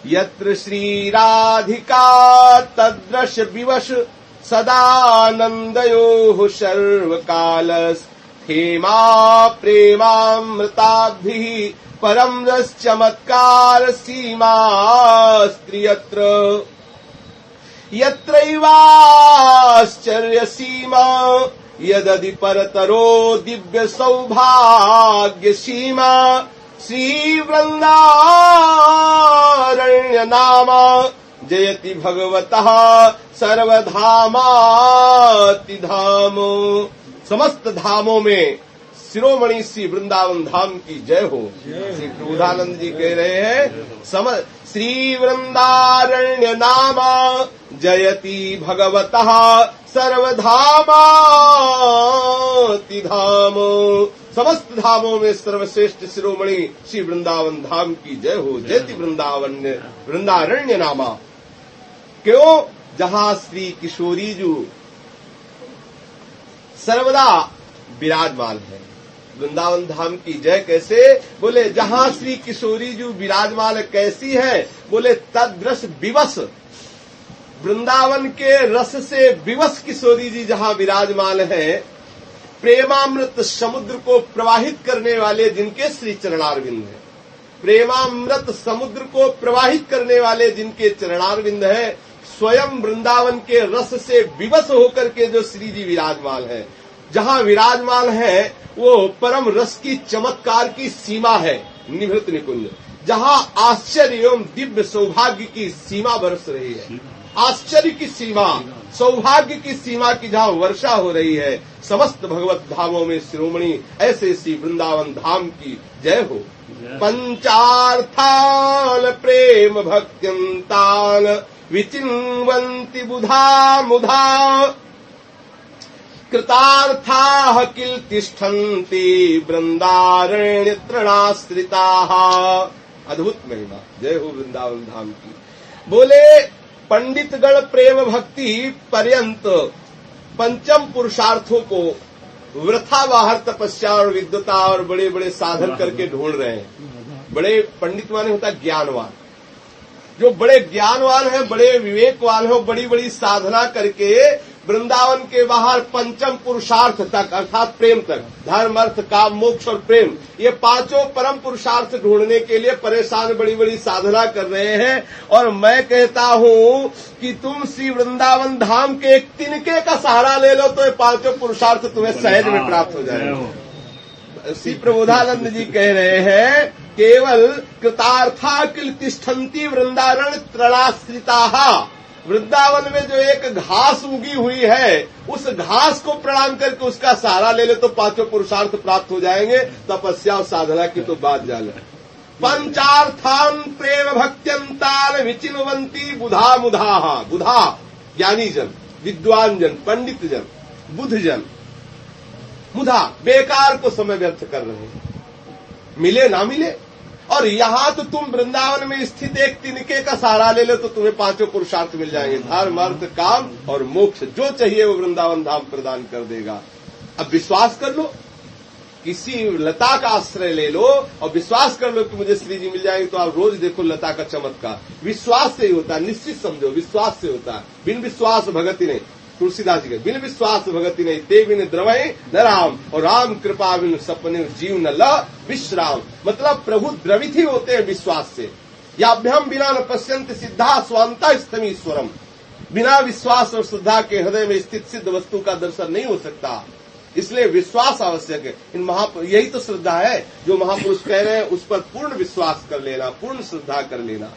यत्र श्रीराधिका तद्रश विवश सदानन्दयोः सर्वकालस्थेमा प्रेमामृताभिः परं रसचमत्कार सीमास्त्रियत्र यत्रैवाश्चर्य सीमा यदि परतरो दिव्य सौभाग्य सीमा श्रीवृन्दारण्य नाम जयति भगवतः सर्वधामाति धामो। समस्त धामों में शिरोमणि श्री वृंदावन धाम की जय हो। श्री प्रबोधानंद जी कह रहे हैं श्री वृंदारण्य नाम जयति भगवतः सर्वधामाति धामो। समस्त धामों में सर्वश्रेष्ठ शिरोमणि श्री वृंदावन धाम की जय हो। जयति वृंदारण्य नामा। क्यों? जहां श्री किशोरी जी सर्वदा विराजमान है। वृंदावन धाम की जय कैसे? बोले जहां श्री किशोरी जी विराजमान कैसी है? बोले तद्रस विवश, वृंदावन के रस से विवश किशोरी जी जहां विराजमान है, प्रेमामृत समुद्र को प्रवाहित करने वाले जिनके श्री चरणारविंद है, प्रेमामृत समुद्र को प्रवाहित करने वाले जिनके चरणारविंद है, स्वयं वृंदावन के रस से विवश होकर के जो श्री जी विराजमान है, जहां विराजमान है वो परम रस की चमत्कार की सीमा है निभृत निकुंज, जहां आश्चर्य एवं दिव्य सौभाग्य की सीमा बरस रही है, आश्चर्य की सीमा, सौभाग्य की सीमा की जहां वर्षा हो रही है। समस्त भगवत धामों में शिरोमणि ऐसे श्री वृंदावन धाम की जय हो। पंचार्थान प्रेम भक्त्यंतान विचिन्वन्ति बुधा मुधा कृतार्थाः किल तिष्ठन्ति वृंदारण्य तृणाश्रिताः। अद्भुत महिमा, जय हो वृंदावन धाम की। बोले पंडितगण प्रेम भक्ति पर्यंत पंचम पुरुषार्थों को वृथा बाहर तपस्या और विद्वता और बड़े बड़े साधन करके ढूंढ रहे हैं। बड़े पंडित माने होता ज्ञानवान, जो बड़े ज्ञानवान है, बड़े विवेकवान है, बड़ी बड़ी साधना करके वृंदावन के बाहर पंचम पुरुषार्थ तक अर्थात प्रेम तक, धर्म अर्थ काम मोक्ष और प्रेम, ये पांचों परम पुरुषार्थ ढूंढने के लिए परेशान बड़ी बड़ी साधना कर रहे हैं। और मैं कहता हूं कि तुम श्री वृंदावन धाम के एक तिनके का सहारा ले लो तो ये पांचों पुरुषार्थ तुम्हें सहज में प्राप्त हो जाएगा। श्री प्रबोधानंद जी कह रहे हैं केवल कृतार्था किल तिष्ठन्ति वृंदारण तृणाश्रिताः। वृंदावन में जो एक घास उगी हुई है, उस घास को प्रणाम करके उसका सहारा ले ले तो पांचों पुरुषार्थ प्राप्त हो जाएंगे। तपस्या और साधना की तो बात जान। पंचार्थान प्रेम भक्त्यंतान विचिन्वन्ति बुधा मुधाः। बुधा ज्ञानी जन, विद्वान जन, पंडित जन, बुद्ध जन, मुधा बेकार को समय व्यर्थ कर रहे हैं, मिले ना मिले। और यहां तो तुम वृंदावन में स्थित एक तिनके का सहारा ले लो तो तुम्हें पांचों पुरुषार्थ मिल जाएंगे, धर्म अर्थ काम और मोक्ष, जो चाहिए वो वृंदावन धाम प्रदान कर देगा। अब विश्वास कर लो, किसी लता का आश्रय ले लो और विश्वास कर लो कि मुझे श्री जी मिल जाएंगे, तो आप रोज देखो लता का चमत्कार। विश्वास से ही होता है, निश्चित समझो विश्वास से होता है। बिन विश्वास भगति नहीं, तुलसीदास जी के बिन विश्वास भगति नहीं, ते बिन द्रवै न राम, और राम कृपा बिन सपने जीव न ल विश्राम। मतलब प्रभु द्रवित ही होते हैं विश्वास से। याभ्यम बिना न पश्यंत सिद्धा स्वांता स्थमीश्वरम। बिना विश्वास और श्रद्धा के हृदय में स्थित सिद्ध वस्तु का दर्शन नहीं हो सकता, इसलिए विश्वास आवश्यक है। इन यही तो श्रद्धा है जो महापुरुष कह रहे हैं, उस पर पूर्ण विश्वास कर लेना, पूर्ण श्रद्धा कर लेना।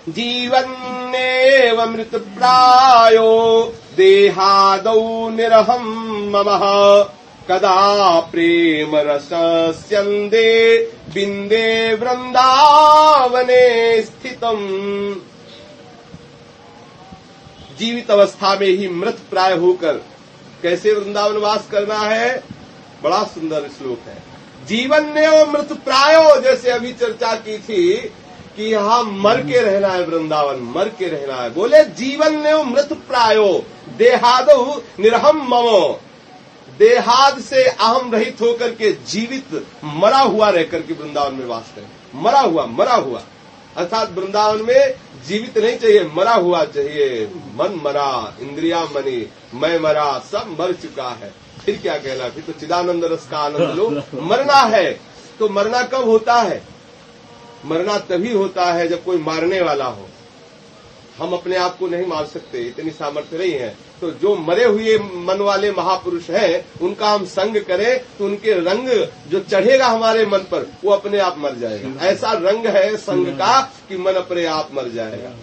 जीवन्नेव मृत प्रायो देहादौ निरहम ममः कदा प्रेम रसस्यन्दे बिंदे वृंदावने स्थितम। जीवित अवस्था में ही मृत प्राय होकर कैसे वृंदावन वास करना है, बड़ा सुंदर श्लोक है। जीवन ने वो मृत प्रायो, जैसे अभी चर्चा की थी कि यहां मर के रहना है, वृंदावन मर के रहना है। बोले जीवन ने वो मृत प्रायो देहादो निरहम ममो, देहाद से अहम रहित होकर के जीवित मरा हुआ रह करके वृंदावन में वास करें। मरा हुआ अर्थात वृंदावन में जीवित नहीं चाहिए, मरा हुआ चाहिए। मन मरा, इंद्रिया मनी, मैं मरा, सब मर चुका है, फिर क्या कहना, फिर तो चिदानंद रस का आनंद लो। मरना है तो मरना कब होता है? मरना तभी होता है जब कोई मारने वाला हो। हम अपने आप को नहीं मार सकते, इतनी सामर्थ्य नहीं है। तो जो मरे हुए मन वाले महापुरुष हैं, उनका हम संग करें तो उनके रंग जो चढ़ेगा हमारे मन पर, वो अपने आप मर जाएगा। ऐसा रंग है संग का कि मन अपने आप मर जाएगा।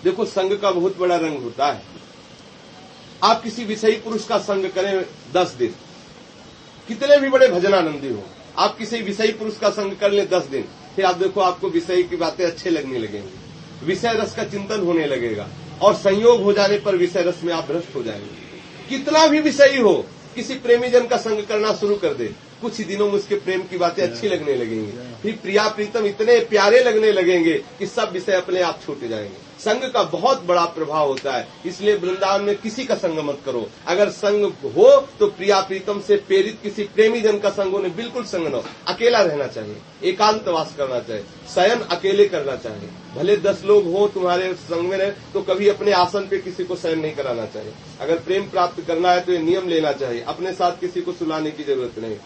देखो, संग का बहुत बड़ा रंग होता है। आप किसी विषयी पुरुष का संग करें 10 दिन, कितने भी बड़े भजनानंदी हो, आप किसी विषयी पुरुष का संग कर लें 10 दिन, फिर आप देखो आपको विषय की बातें अच्छे लगने लगेंगी, विषय रस का चिंतन होने लगेगा, और संयोग हो जाने पर विषय रस में आप भ्रष्ट हो जाएंगे। कितना भी विषयी हो, किसी प्रेमी जन का संग करना शुरू कर दे, कुछ ही दिनों में उसके प्रेम की बातें अच्छी लगने लगेंगी, फिर प्रिया प्रीतम इतने प्यारे लगने लगेंगे कि सब विषय अपने आप छूट जाएंगे। संग का बहुत बड़ा प्रभाव होता है, इसलिए वृंदावन में किसी का संग मत करो। अगर संग हो तो प्रिया प्रीतम से प्रेरित किसी प्रेमी जन का संग होने बिल्कुल संग न हो। अकेला रहना चाहिए, एकांतवास करना चाहिए, शयन अकेले करना चाहिए। भले 10 लोग हो तुम्हारे संग में रहे तो कभी अपने आसन पे किसी को शयन नहीं कराना चाहिए। अगर प्रेम प्राप्त करना है तो ये नियम लेना चाहिए, अपने साथ किसी को सुलाने की जरूरत नहीं,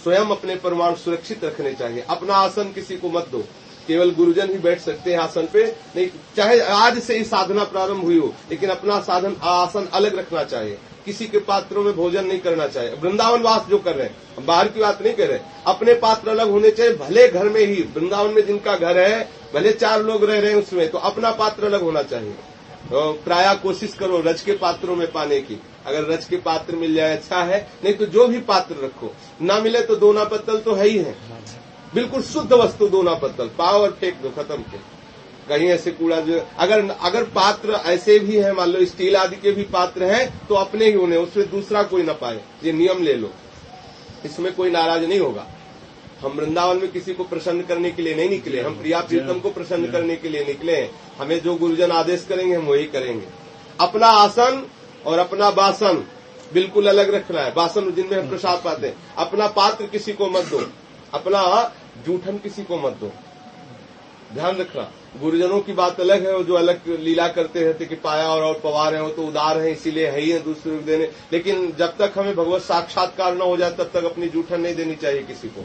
स्वयं अपने परमाणु सुरक्षित रखने चाहिए। अपना आसन किसी को मत दो, केवल गुरुजन ही बैठ सकते हैं आसन पे, नहीं चाहे आज से ही साधना प्रारंभ हुई हो, लेकिन अपना साधन आसन अलग रखना चाहिए। किसी के पात्रों में भोजन नहीं करना चाहिए। वृंदावन वास जो कर रहे हैं, बाहर की बात नहीं कर रहे, अपने पात्र अलग होने चाहिए। भले घर में ही, वृंदावन में जिनका घर है, भले 4 लोग रह रहे हैं उसमें, तो अपना पात्र अलग होना चाहिए। तो प्रायः कोशिश करो रज के पात्रों में पाने की। अगर रज के पात्र मिल जाए अच्छा है, नहीं तो जो भी पात्र रखो, ना मिले तो दोना पत्तल तो है ही है, बिल्कुल शुद्ध वस्तु दोना पत्तल, पाव और फेंक दो, खत्म के। कहीं ऐसे कूड़ा जो अगर पात्र ऐसे भी है, मान लो स्टील आदि के भी पात्र हैं, तो अपने ही होने, उसमें दूसरा कोई न पाए, ये नियम ले लो, इसमें कोई नाराज नहीं होगा। हम वृंदावन में किसी को प्रसन्न करने के लिए नहीं निकले, हम प्रिया प्रीतम को प्रसन्न करने के लिए निकले। हमें जो गुरुजन आदेश करेंगे हम वही करेंगे। अपना आसन और अपना बासन बिल्कुल अलग रखना है। बासन जिनमें हम प्रसाद पाते हैं, अपना पात्र किसी को मत दो, अपना जूठन किसी को मत दो, ध्यान रखना। गुरुजनों की बात अलग है, जो अलग लीला करते रहते कि पाया और पवार है, वो तो उदार है इसीलिए है ही है दूसरे को देने। लेकिन जब तक हमें भगवत साक्षात्कार न हो जाए तब तक अपनी जूठन नहीं देनी चाहिए किसी को।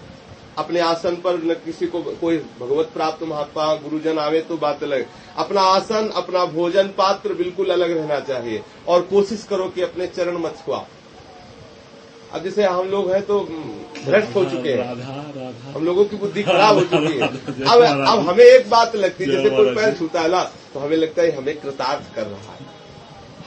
अपने आसन पर न किसी को, कोई भगवत प्राप्त महात्मा गुरुजन आवे तो बात अलग। अपना आसन, अपना भोजन पात्र बिल्कुल अलग रहना चाहिए, और कोशिश करो कि अपने चरण मत छुआ। अब जैसे हम लोग हैं तो भ्रष्ट हो चुके हैं, हम लोगों की बुद्धि खराब हो चुकी है। अब हमें एक बात लगती है, जैसे कोई पैर छूता है ना, तो हमें लगता है हमें कृतार्थ कर रहा है।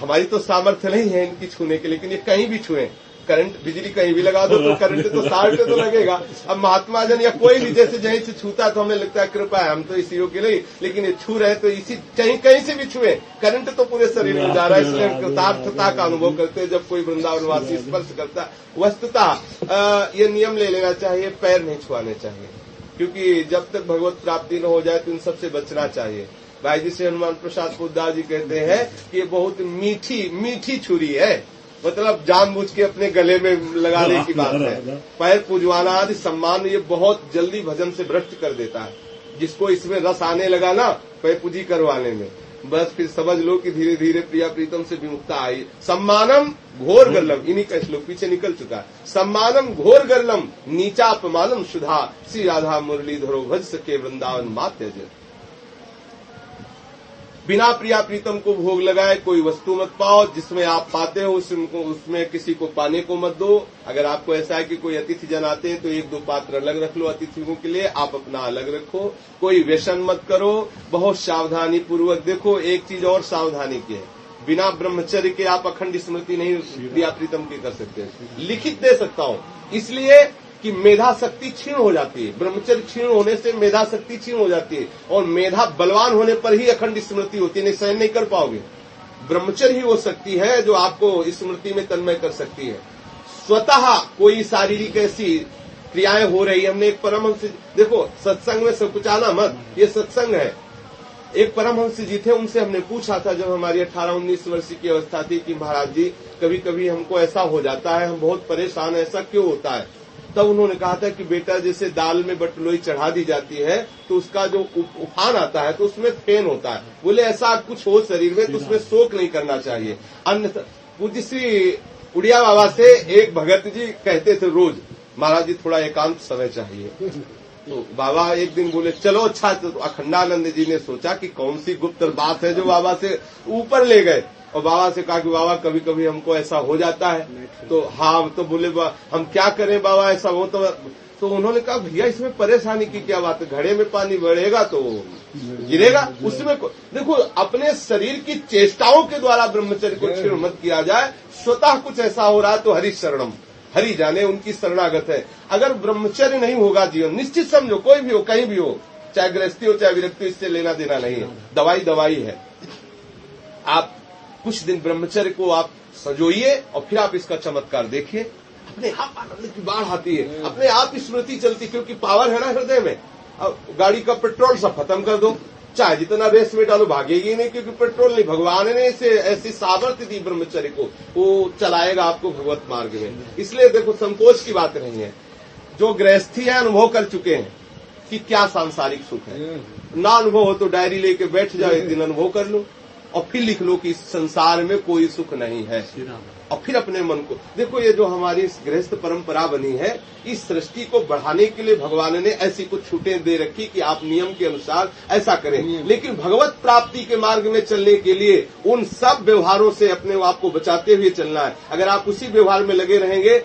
हमारी तो सामर्थ्य नहीं है इनकी छूने के, लेकिन ये कहीं भी छुए, करंट बिजली कहीं भी लगा दो तो करंट तो सार पे तो लगेगा। अब महात्मा जन या कोई भी जैसे जहीं से छूता तो हमें लगता है कृपा है, हम तो इसी योग्य नहीं, लेकिन ये छू रहे तो इसी कहीं से भी छुए, करंट तो पूरे शरीर में जा रहा है। इसलिए कृतार्थता का अनुभव करते हैं जब कोई वृंदावनवासी स्पर्श करता। वस्तुतः ये नियम ले लेना चाहिए, पैर नहीं छुआने चाहिए, क्योंकि जब तक भगवत प्राप्ति न हो जाए तो इन सबसे बचना चाहिए। भाई जी से हनुमान प्रसाद पोद्दार जी कहते हैं कि ये बहुत मीठी छुरी है, मतलब जानबूझ के अपने गले में लगाने की बात है। पैर पूजवाना आदि सम्मान ये बहुत जल्दी भजन से भ्रष्ट कर देता है। जिसको इसमें रस आने लगा ना पैर पूजी करवाने में, बस फिर समझ लो कि धीरे धीरे प्रिया प्रीतम से विमुक्ता आई। सम्मानम घोर गर्लम, इन्हीं का श्लोक पीछे निकल चुका है। सम्मानम घोर गर्लम नीचा अपमानम सुधा, श्री राधा मुरलीधरो भज सके वृंदावन मात्य जय। बिना प्रिया प्रीतम को भोग लगाए कोई वस्तु मत पाओ, जिसमें आप पाते हो उसमें किसी को पाने को मत दो। अगर आपको ऐसा है कि कोई अतिथि जन आते हैं तो 1-2 पात्र अलग रख लो अतिथियों के लिए, आप अपना अलग रखो। कोई व्यसन मत करो, बहुत सावधानी पूर्वक देखो। एक चीज और सावधानी की है, बिना ब्रह्मचर्य के आप अखंड स्मृति नहीं प्रिया प्रीतम की कर सकते। लिखित दे सकता हूं इसलिए कि मेधा शक्ति क्षीण हो जाती है। ब्रह्मचर्य क्षीण होने से मेधा शक्ति क्षीण हो जाती है, और मेधा बलवान होने पर ही अखंड स्मृति होती है, नहीं सहन नहीं कर पाओगे। ब्रह्मचर्य ही वो शक्ति है जो आपको स्मृति में तन्मय कर सकती है। स्वतः कोई शारीरिक ऐसी क्रियाएं हो रही, हमने एक परमहंस, देखो सत्संग में सब कुछ आना मत, ये सत्संग है। एक परमहंस जी थे, उनसे हमने पूछा था जब हमारी 18-19 वर्ष की अवस्था थी कि महाराज जी कभी कभी हमको ऐसा हो जाता है, हम बहुत परेशान, ऐसा क्यों होता है? तब उन्होंने कहा था कि बेटा जैसे दाल में बटलोई चढ़ा दी जाती है तो उसका जो उफान आता है तो उसमें फेन होता है। बोले ऐसा कुछ हो शरीर में तो उसमें शोक नहीं करना चाहिए। अन्यथा पूज्य श्री उड़िया बाबा से एक भगत जी कहते थे रोज, महाराज जी थोड़ा एकांत समय चाहिए। तो बाबा एक दिन बोले चलो अच्छा। तो अखंडानंद जी ने सोचा कि कौन सी गुप्त बात है जो बाबा से ऊपर ले गए, और बाबा से कहा कि बाबा कभी कभी हमको ऐसा हो जाता है। तो हाँ, तो बोले हम क्या करें बाबा ऐसा हो तो उन्होंने कहा भैया इसमें परेशानी की क्या बात है, घड़े में पानी बढ़ेगा तो गिरेगा, उसमें देखो अपने शरीर की चेष्टाओं के द्वारा ब्रह्मचर्य को क्षीण मत किया जाए। स्वतः कुछ ऐसा हो रहा है तो हरि शरणम, हरि जाने उनकी शरणागत है। अगर ब्रह्मचर्य नहीं होगा जीवन, निश्चित समझो कोई भी हो कहीं भी हो, चाहे गृहस्थी हो चाहे विरक्ति, इससे लेना देना नहीं है। दवाई दवाई है। आप कुछ दिन ब्रह्मचर्य को आप सजोइए और फिर आप इसका चमत्कार देखिए, अपने आप आनंद की बाढ़ आती है, अपने आप स्मृति चलती, क्योंकि पावर है ना हृदय में। अब गाड़ी का पेट्रोल सब खत्म कर दो, चाहे जितना रेस में डालो भागेगी नहीं, क्योंकि पेट्रोल नहीं, भगवान ने इसे ऐसी सामर्थ्य दी ब्रह्मचर्य को, वो चलाएगा आपको भगवत मार्ग में। इसलिए देखो संकोच की बात नहीं है। जो गृहस्थी है अनुभव कर चुके हैं कि क्या सांसारिक सुख है। ना अनुभव हो तो डायरी लेके बैठ जाओ, एक दिन अनुभव कर लो और फिर लिख लो कि इस संसार में कोई सुख नहीं है। और फिर अपने मन को देखो, ये जो हमारी गृहस्थ परंपरा बनी है, इस सृष्टि को बढ़ाने के लिए भगवान ने ऐसी कुछ छूटें दे रखी कि आप नियम के अनुसार ऐसा करें। लेकिन भगवत प्राप्ति के मार्ग में चलने के लिए उन सब व्यवहारों से अपने आप को बचाते हुए चलना है। अगर आप उसी व्यवहार में लगे रहेंगे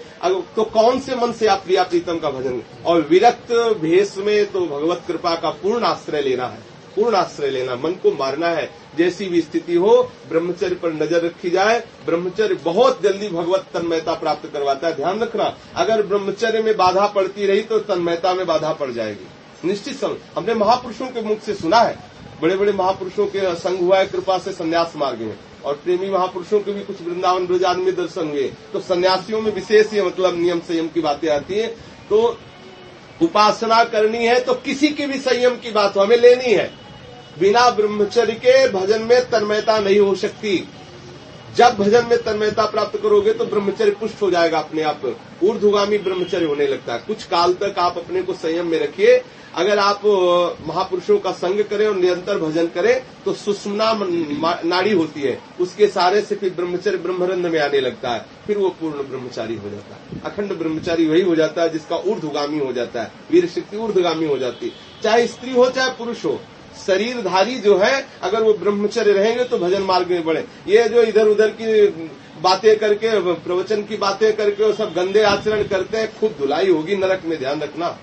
तो कौन से मन से आप प्रिया प्रीतम का भजन, और विरक्त भेष में तो भगवत कृपा का पूर्ण आश्रय लेना है, पूर्ण आश्रय लेना, मन को मारना है। जैसी भी स्थिति हो ब्रह्मचर्य पर नजर रखी जाए। ब्रह्मचर्य बहुत जल्दी भगवत तन्मयता प्राप्त करवाता है। ध्यान रखना, अगर ब्रह्मचर्य में बाधा पड़ती रही तो तन्मयता में बाधा पड़ जाएगी, निश्चित समझ। हमने महापुरुषों के मुख से सुना है, बड़े बड़े महापुरुषों के संग हुआ है कृपा से संन्यास मार्ग में, और प्रेमी महापुरुषों के भी कुछ वृंदावन ब्रजान में दर्शन हुए। तो सन्यासियों में विशेष ये मतलब नियम संयम की बातें आती है। तो उपासना करनी है तो किसी की भी संयम की बात हमें लेनी है। बिना ब्रह्मचर्य के भजन में तन्मयता नहीं हो सकती। जब भजन में तन्मयता प्राप्त करोगे तो ब्रह्मचर्य पुष्ट हो जाएगा अपने आप, ऊर्ध्वगामी ब्रह्मचर्य होने लगता है। कुछ काल तक आप अपने को संयम में रखिए। अगर आप महापुरुषों का संग करें और निरंतर भजन करें तो सुषुम्ना नाड़ी होती है, उसके सहारे से फिर ब्रह्मचर्य ब्रह्मरंध्र में आने लगता है, फिर वो पूर्ण ब्रह्मचारी हो जाता है। अखंड ब्रह्मचारी वही हो जाता है जिसका ऊर्ध्वगामी हो जाता है, वीर शक्ति ऊर्ध्वगामी हो जाती है। चाहे स्त्री हो चाहे पुरुष हो, शरीरधारी जो है अगर वो ब्रह्मचर्य रहेंगे तो भजन मार्ग में बढ़े। ये जो इधर उधर की बातें करके, प्रवचन की बातें करके वो सब गंदे आचरण करते हैं, खूब धुलाई होगी नरक में। ध्यान रखना,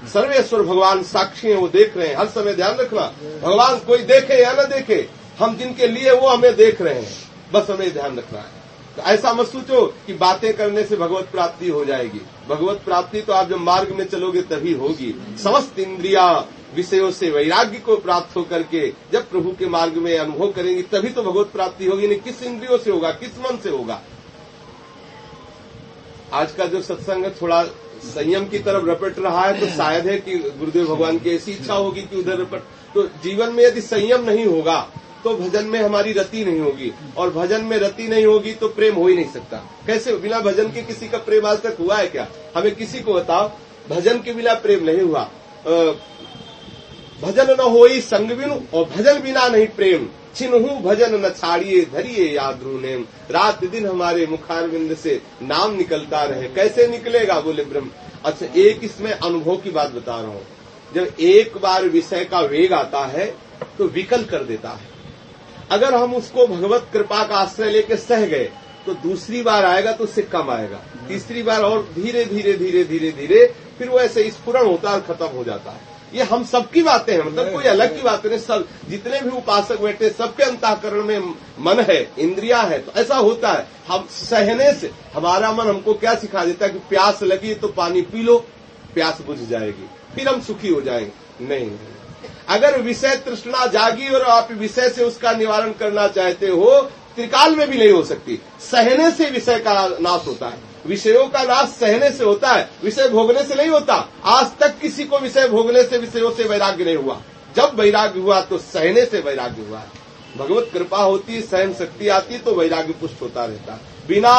सर्वेश्वर भगवान साक्षी हैं, वो देख रहे हैं हर समय। ध्यान रखना, भगवान कोई देखे या न देखे, हम जिनके लिए वो हमें देख रहे हैं, बस हमें ध्यान रखना है। तो ऐसा मत सोचो कि बातें करने से भगवत प्राप्ति हो जाएगी। भगवत प्राप्ति तो आप जब मार्ग में चलोगे तभी होगी। समस्त इंद्रिया विषयों से वैराग्य को प्राप्त होकर के जब प्रभु के मार्ग में अनुभव करेंगी तभी तो भगवत प्राप्ति होगी। नहीं किस इंद्रियों से होगा, किस मन से होगा। आज का जो सत्संग है थोड़ा संयम की तरफ रपट रहा है, तो शायद है कि गुरुदेव भगवान की ऐसी इच्छा होगी कि उधर रपट। तो जीवन में यदि संयम नहीं होगा तो भजन में हमारी रति नहीं होगी, और भजन में रति नहीं होगी तो प्रेम हो ही नहीं सकता। कैसे बिना भजन के किसी का प्रेम आज तक हुआ है क्या? हमें किसी को बताओ, भजन के बिना प्रेम नहीं हुआ। भजन न होई संग बिनु, और भजन बिना नहीं प्रेम। छिन्हु भजन न छाड़िए धरिए याद्रू नेम। रात दिन हमारे मुखारविंद से नाम निकलता रहे। कैसे निकलेगा? बोले ब्रह्म। अच्छा, एक इसमें अनुभव की बात बता रहा हूँ। जब एक बार विषय का वेग आता है तो विकल कर देता है। अगर हम उसको भगवत कृपा का आश्रय लेके सह गए तो दूसरी बार आएगा तो उससे कम आएगा, तीसरी बार और धीरे धीरे धीरे धीरे धीरे फिर वो ऐसे स्फुरण होता है, खत्म हो जाता है। ये हम सबकी बातें हैं, मतलब कोई अलग की बातें नहीं। सब जितने भी उपासक बैठे सबके अंतःकरण में मन है, इंद्रिया है, तो ऐसा होता है। हम सहने से हमारा मन हमको क्या सिखा देता है कि प्यास लगी तो पानी पी लो, प्यास बुझ जाएगी, फिर हम सुखी हो जाएंगे। नहीं, अगर विषय तृष्णा जागी और आप विषय से उसका निवारण करना चाहते हो, त्रिकाल में भी नहीं हो सकती। सहने से विषय का नाश होता है, विषयों का नाश सहने से होता है, विषय भोगने से नहीं होता। आज तक किसी को विषय भोगने से, विषयों से वैराग्य नहीं हुआ। जब वैराग्य हुआ तो सहने से वैराग्य हुआ है। भगवत कृपा होती, सहन शक्ति आती तो वैराग्य पुष्ट होता रहता। बिना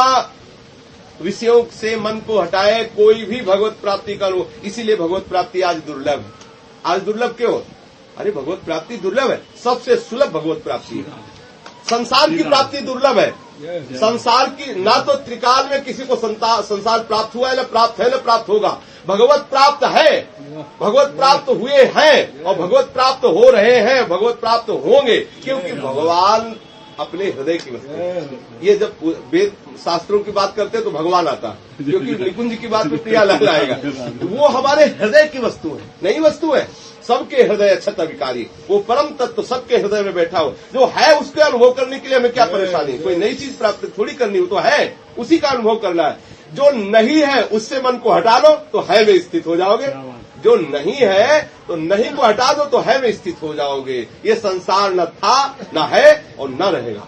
विषयों से मन को हटाए कोई भी भगवत प्राप्ति करो। इसीलिए भगवत प्राप्ति आज दुर्लभ है। आज दुर्लभ क्यों? अरे भगवत प्राप्ति दुर्लभ है, सबसे सुलभ भगवत प्राप्ति है। संसार की प्राप्ति दुर्लभ है। संसार की ना तो त्रिकाल में किसी को संसार प्राप्त हुआ है, न प्राप्त है, न प्राप्त होगा। भगवत प्राप्त है, भगवत प्राप्त हुए हैं और भगवत प्राप्त हो रहे हैं, भगवत प्राप्त होंगे, क्योंकि भगवान अपने हृदय की वस्तु है। ये जब वेद शास्त्रों की बात करते हैं तो भगवान आता है, क्योंकि निकुंज की बात में प्रियालाल आएगा। वो हमारे हृदय की वस्तु है, नई वस्तु है। सबके हृदय अक्षत विकारी, वो परम तत्व सबके हृदय में बैठा हो, जो है उसके अनुभव करने के लिए हमें क्या परेशानी? कोई नई चीज प्राप्त थोड़ी करनी हो, तो है उसी का अनुभव करना है। जो नहीं है उससे मन को हटा लो तो है में स्थित हो जाओगे। जो नहीं है तो नहीं को हटा दो तो है में स्थित हो जाओगे। ये संसार न था, न है और न रहेगा।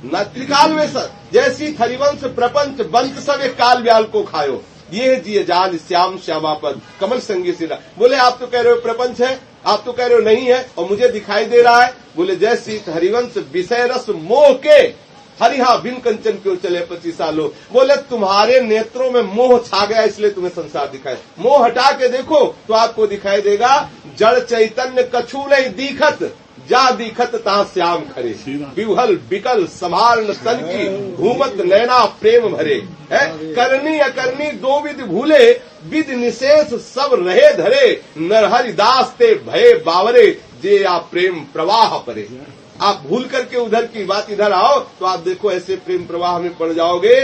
न त्रिकाल में जैसी हरिवंश प्रपंच बंत सब एक काल व्याल को खायो, ये जिये जान श्याम श्यामापद कमल संगी सिरा। बोले आप तो कह रहे हो प्रपंच है, आप तो कह रहे हो नहीं है, और मुझे दिखाई दे रहा है। बोले जैसी हरिवंश विषय रस मोह के हरिहा बिन कंचन क्यों चले 25 सालों। बोले तुम्हारे नेत्रों में मोह छा गया इसलिए तुम्हें संसार दिखाए। मोह हटा के देखो तो आपको दिखाई देगा जड़ चैतन्य कछु नहीं दिखत, जा दिखत ता श्याम खरे। विहल बिकल संभाल न सन की घूमत नैना प्रेम भरे। है करनी अकरनी दो विध भूले, विध निशेष सब रहे धरे। नरहरि दास ते भये बावरे, जे आ प्रेम प्रवाह परे। आप भूल करके उधर की बात इधर आओ तो आप देखो ऐसे प्रेम प्रवाह में पड़ जाओगे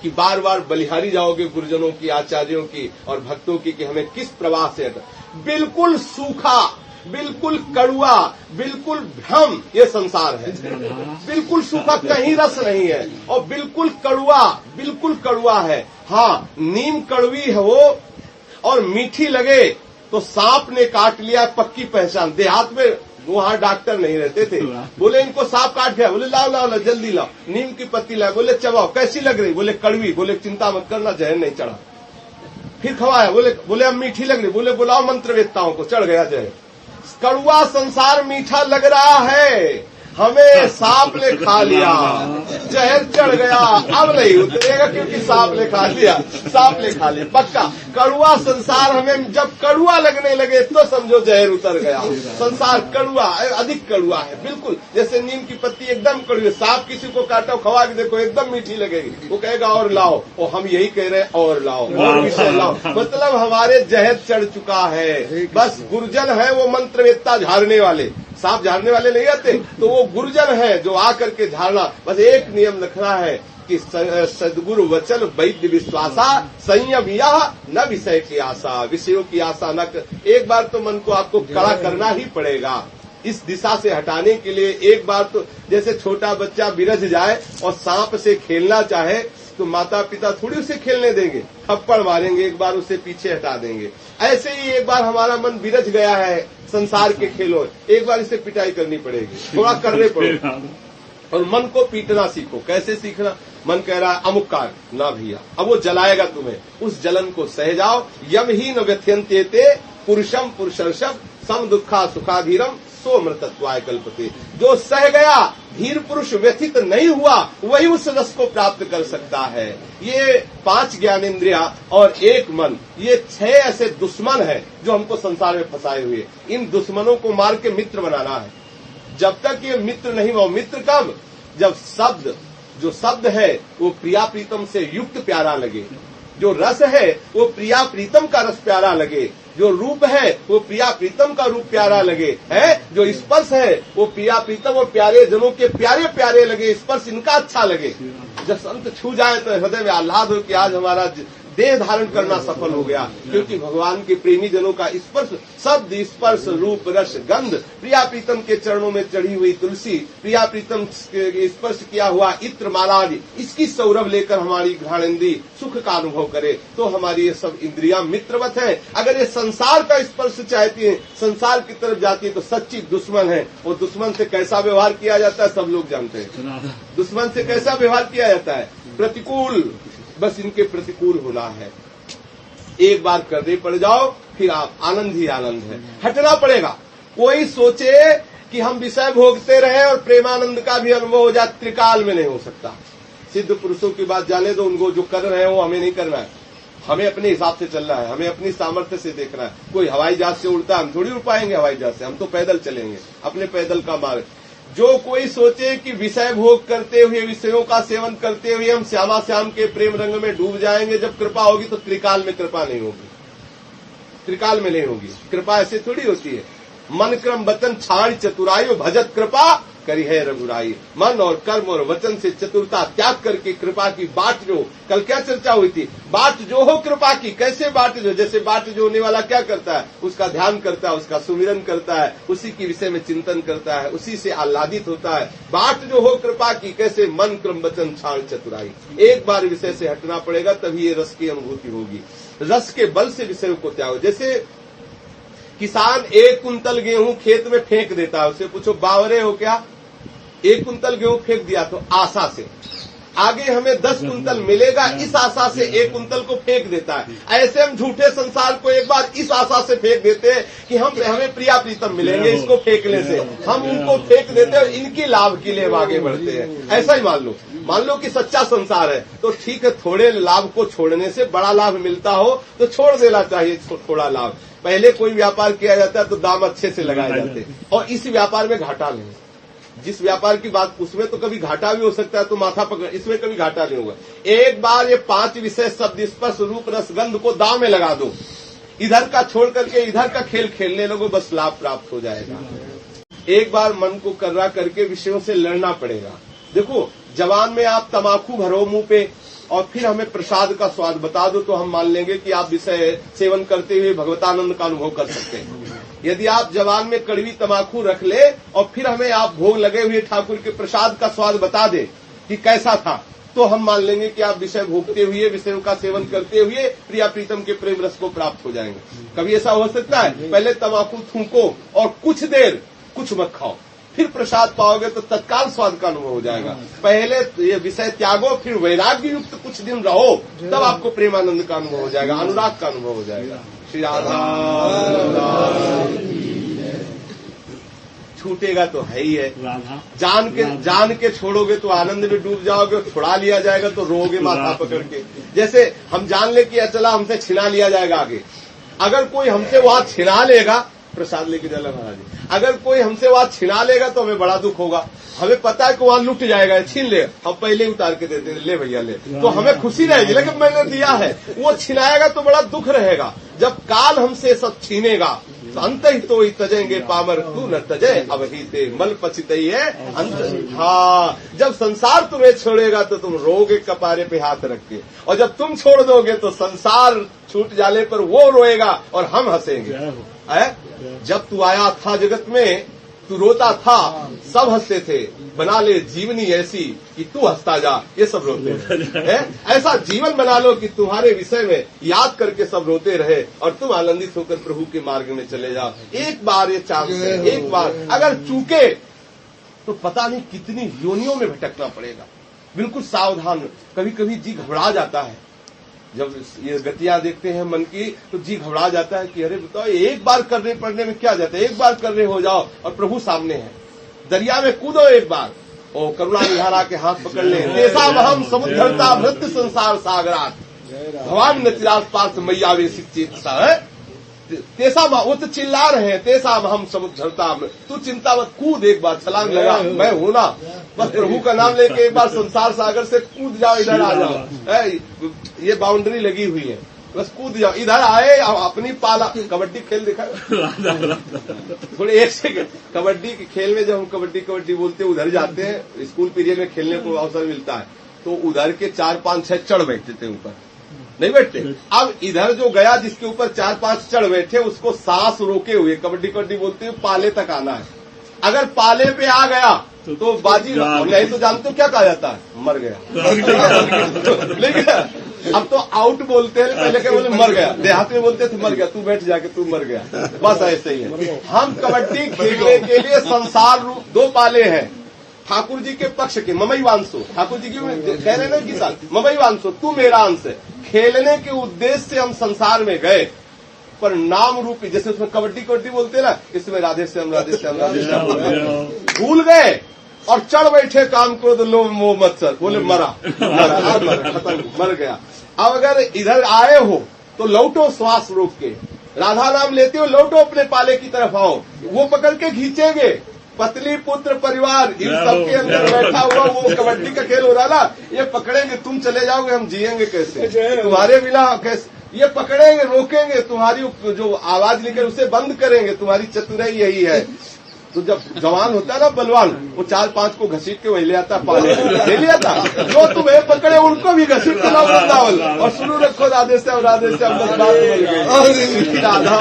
कि बार बार बलिहारी जाओगे गुरुजनों की, आचार्यों की और भक्तों की कि हमें किस प्रवाह से हटा। बिल्कुल सूखा, बिल्कुल कड़ुआ, बिल्कुल भ्रम ये संसार है। बिल्कुल सूखा, कहीं रस नहीं है, और बिल्कुल कड़ुआ है। हाँ, नीम कड़वी हो और मीठी लगे तो सांप ने काट लिया, पक्की पहचान। देहात में वहां डॉक्टर नहीं रहते थे, बोले इनको सांप काट गया, बोले लाओ लाओ जल्दी लाओ, नीम की पत्ती लाओ, बोले चबाओ, कैसी लग रही? बोले कड़वी। बोले चिंता मत करना, जहर नहीं चढ़ा। फिर खवाया, बोले अब मीठी लग रही, बोले बुलाओ मंत्रवेत्ताओं को, चढ़ गया जहर। कड़वा संसार मीठा लग रहा है, हमें सांप ने खा लिया, जहर चढ़ गया, अब नहीं उतरेगा क्योंकि सांप ने खा लिया, पक्का। कड़वा संसार हमें जब कड़वा लगने लगे तो समझो जहर उतर गया। संसार कड़वा, अधिक कड़वा है, बिल्कुल जैसे नीम की पत्ती एकदम कड़वी। सांप किसी को काटो, खवा के देखो, एकदम मीठी लगेगी, वो कहेगा और लाओ, और हम यही कह रहे हैं और लाओ, और विषय लाओ। मतलब हमारे जहर चढ़ चुका है। बस गुरुजन है वो मंत्रवेत्ता झाड़ने वाले, सांप झाड़ने वाले नहीं आते, तो वो गुरुजन है जो आकर के झाड़ना। बस एक नियम रखना है कि सदगुरु वचन वैद्य विश्वासा, संयम यह न विषय की आशा, विषयों की आशा न एक बार तो मन को आपको कड़ा करना ही पड़ेगा इस दिशा से हटाने के लिए। एक बार तो जैसे छोटा बच्चा बिरज जाए और सांप से खेलना चाहे तो माता पिता थोड़ी उसे खेलने देंगे, थप्पड़ मारेंगे, एक बार उसे पीछे हटा देंगे। ऐसे ही एक बार हमारा मन बिरज गया है संसार के खेलों, एक बार इसे पिटाई करनी पड़ेगी, थोड़ा करने पड़ेगा। और मन को पीटना सीखो। कैसे सीखना? मन कह रहा है अमुक कार ना भैया, अब वो जलाएगा तुम्हें, उस जलन को सह जाओ। यम ही न व्यथ्यन्त्येते पुरुषम पुरुषर्षभ सम दुखा सुखाधीरम सो अमृतत्वाय कल्पते। जो सह गया, धीर पुरुष व्यथित नहीं हुआ, वही उस रस को प्राप्त कर सकता है। ये 5 ज्ञानेंद्रिया और 1 मन, ये 6 ऐसे दुश्मन हैं जो हमको संसार में फंसाए हुए। इन दुश्मनों को मार के मित्र बनाना है। जब तक ये मित्र नहीं हुआ, मित्र कब? जब जो शब्द है वो प्रिया प्रीतम से युक्त प्यारा लगे, जो रस है वो प्रिया प्रीतम का रस प्यारा लगे, जो रूप है वो प्रिया प्रीतम का रूप प्यारा लगे, है जो स्पर्श है वो प्रिया प्रीतम और प्यारे जनों के प्यारे प्यारे लगे, स्पर्श इनका अच्छा लगे। जब संत छू जाए तो हृदय में आह्लाद हो कि आज हमारा देह धारण करना सफल हो गया, क्योंकि भगवान के प्रेमी जनों का स्पर्श, शब्द स्पर्श रूप रस गंध, प्रिया प्रीतम के चरणों में चढ़ी हुई तुलसी, प्रिया प्रीतम स्पर्श किया हुआ इत्र माला, इसकी सौरभ लेकर हमारी घ्राणेंद्री सुख का अनुभव करे तो हमारी ये सब इंद्रियां मित्रवत हैं। अगर ये संसार का स्पर्श चाहती है, संसार की तरफ जाती है तो सच्ची दुश्मन है। और दुश्मन से कैसा व्यवहार किया जाता है सब लोग जानते हैं। दुश्मन से कैसा व्यवहार किया जाता है? प्रतिकूल। बस इनके प्रतिकूल होना है। एक बार करने पड़ जाओ फिर आप आनंद ही आनंद है। हटना पड़ेगा। कोई सोचे कि हम विषय भोगते रहे और प्रेमानंद का भी अनुभव हो जाए, त्रिकाल में नहीं हो सकता। सिद्ध पुरुषों की बात जाने दो, उनको जो कर रहे हैं वो हमें नहीं करना है, हमें अपने हिसाब से चलना है, हमें अपनी सामर्थ्य से देखना है। कोई हवाई जहाज से उड़ता है, हम थोड़ी उड़ पाएंगे हवाई जहाज से, हम तो पैदल चलेंगे, अपने पैदल का मार्ग। जो कोई सोचे कि विषय भोग करते हुए, विषयों का सेवन करते हुए हम श्यामा श्याम के प्रेम रंग में डूब जाएंगे, जब कृपा होगी तो त्रिकाल में कृपा नहीं होगी, त्रिकाल में नहीं होगी। कृपा ऐसे थोड़ी होती है। मन क्रम वचन छाड़ चतुराई भजत कृपा करी है रघुराई। मन और कर्म और वचन से चतुरता त्याग करके कृपा की बाट जो, कल क्या चर्चा हुई थी, बाट जो हो कृपा की, कैसे बाट जो, जैसे बाट जो होने वाला क्या करता है, उसका ध्यान करता है, उसका सुमिरन करता है, उसी के विषय में चिंतन करता है, उसी से आह्लादित होता है। बाट जो हो कृपा की, कैसे मन क्रम वचन छाड़ चतुराई। एक बार विषय से हटना पड़ेगा, तभी ये रस की अनुभूति होगी। रस के बल से विषयों को त्यागो। जैसे किसान 1 कुंतल गेहूं खेत में फेंक देता है, उससे पूछो बावरे हो क्या, 1 कुंतल गेहूं फेंक दिया तो आशा से, आगे हमें 10 कुंतल मिलेगा इस आशा से 1 कुंतल को फेंक देता है। ऐसे हम झूठे संसार को एक बार इस आशा से फेंक देते हैं कि हमें प्रिया प्रीतम मिलेंगे इसको फेंकने से, हम उनको फेंक देते हैं, इनके लाभ के लिए हम आगे बढ़ते हैं। ऐसा ही मान लो कि सच्चा संसार है तो ठीक है, थोड़े लाभ को छोड़ने से बड़ा लाभ मिलता हो तो छोड़ देना चाहिए थोड़ा लाभ। पहले कोई व्यापार किया जाता है तो दाम अच्छे से लगाए जाते हैं, और इस व्यापार में घाटा नहीं। जिस व्यापार की बात, उसमें तो कभी घाटा भी हो सकता है तो माथा पकड़, इसमें कभी घाटा नहीं होगा। एक बार ये 5 विषय शब्द स्पर्श रूप रसगंध को दांव में लगा दो, इधर का छोड़ करके इधर का खेल खेलने लगो, बस लाभ प्राप्त हो जाएगा। एक बार मन को कर्रा करके विषयों से लड़ना पड़ेगा। देखो, जवान में आप तमाकू भरो मुंह पे और फिर हमें प्रसाद का स्वाद बता दो तो हम मान लेंगे कि आप विषय सेवन करते हुए भगवतानंद का अनुभव कर सकते हैं। यदि आप जवान में कड़वी तमाकू रख ले और फिर हमें आप भोग लगे हुए ठाकुर के प्रसाद का स्वाद बता दे कि कैसा था, तो हम मान लेंगे कि आप विषय भोगते हुए, विषयों का सेवन करते हुए प्रिया प्रीतम के प्रेम रस को प्राप्त हो जाएंगे। कभी ऐसा हो सकता है, पहले तमाकू थूको और कुछ देर कुछ मत खाओ, फिर प्रसाद पाओगे तो तत्काल स्वाद का अनुभव हो जाएगा। पहले ये विषय त्यागो, फिर वैराग्य युक्त कुछ दिन रहो, तब आपको प्रेमानंद का अनुभव हो जाएगा, अनुराग का अनुभव हो जाएगा। श्री राधा छूटेगा तो है ही है, जान के छोड़ोगे तो आनंद में डूब जाओगे, छुड़ा लिया जाएगा तो रोगे माथा पकड़ के। जैसे हम जान ले कि चला हमसे छिना लिया जाएगा आगे, अगर कोई हमसे वहां छिना लेगा, प्रसाद लेके चला महाराज, अगर कोई हमसे वहां छिना लेगा तो हमें बड़ा दुख होगा। हमें पता है कि वहां लुट जाएगा, छीन ले, हम पहले ही उतार के देते, ले भैया ले, तो हमें खुशी रहेगी, लेकिन मैंने दिया है। वो छिनाएगा तो बड़ा दुख रहेगा। जब काल हमसे सब छीनेगा तो अंत ही तो ही तजेंगे पामर, तू न तजे अब ही ते मल पछितई है अंत। हाँ, जब संसार तुम्हें छोड़ेगा तो तुम रोगे कपारे पे हाथ रख के, और जब तुम छोड़ दोगे तो संसार छूट जाने पर वो रोएगा और हम हंसेंगे। जब तू आया था जगत में तू रोता था, सब हंसते थे, बना ले जीवनी ऐसी कि तू हंसता जा, ये सब रोते हैं। ऐसा जीवन बना लो कि तुम्हारे विषय में याद करके सब रोते रहे और तुम आनंदित होकर प्रभु के मार्ग में चले जाओ। एक बार ये चांस है, एक बार अगर चूके तो पता नहीं कितनी योनियों में भटकना पड़ेगा। बिल्कुल सावधान। कभी कभी जी घबरा जाता है, जब ये गतियां देखते हैं मन की तो जी घबरा जाता है कि अरे बताओ, एक बार करने पड़ने में क्या जाता है, एक बार करने हो जाओ और प्रभु सामने है। दरिया में कूदो एक बार, ओ करुणा निधारा के हाथ पकड़ ले, तेसा महम समुद्धरता मृत्यु संसार सागरात भगवान नचिराज पार्थ मैया वे शिक्षित है। तेसा वो तो चिल्ला रहे हैं, तेसा हम समुद्धरता, तू चिंता मत, कूद एक बार, छलांग लगा, मैं हूं ना, बस प्रभु का नाम लेके एक बार संसार सागर से कूद जाओ, इधर आ जाओ। ये बाउंड्री लगी हुई है, बस कूद जाओ, इधर आए अपनी पाला। कबड्डी खेल देखा थोड़ी एक सेकंड, कबड्डी के खेल में जब हम कबड्डी बोलते हैं, उधर जाते हैं, स्कूल पीरियड में खेलने को अवसर मिलता है तो उधर के 4, 5, 6 चढ़ बैठते थे, ऊपर नहीं बैठते। अब इधर जो गया जिसके ऊपर 4, 5 चढ़ बैठे, उसको सांस रोके हुए कबड्डी बोलते हुए पाले तक आना है। अगर पाले पे आ गया तो बाजी नहीं, तो जानते हो क्या कहा जाता है, मर गया। लेकिन अब तो आउट बोलते हैं, पहले क्या बोले, मर गया। देहात में बोलते थे मर गया, तू बैठ जाके, तू मर गया, बस ऐसे ही है। हम कबड्डी खेलने के लिए संसार रूप 2 पाले हैं, ठाकुर जी के पक्ष के ममई वांसो, ठाकुर जी की कह रहे ना कि साथ ममई वांसो, तू मेरा अंश है। खेलने के उद्देश्य से हम संसार में गए, पर नाम रूपी, जैसे उसमें कबड्डी बोलते हैं ना, इसमें राधे श्याम भूल गए और चढ़ बैठे काम क्रोध लोभ मोह मत्सर, बोले मरा खत्म, मर गया। अब अगर इधर आए हो तो लौटो श्वास रोक के, राधा नाम लेते हो, लौटो अपने पाले की तरफ आओ, वो पकड़ के खींचेंगे। पत्नी पुत्र परिवार इन सबके अंदर बैठा हुआ वो कबड्डी का खेल हो रहा ना, ये पकड़ेंगे, तुम चले जाओगे, हम जिएंगे कैसे, तुम्हारे बिना कैसे, ये पकड़ेंगे, रोकेंगे, तुम्हारी जो आवाज निकले उसे बंद करेंगे, तुम्हारी चतुराई यही है। तो जब जवान होता है ना बलवान, वो 4-5 को घसीट के वही ले आता पाले, ले लिया था। जो तुम्हें पकड़े उनको भी घसीट के लाओ वृंदावन, और शुरू रखो राधे श्याम राधे श्याम, बस बात बोल गई राधा।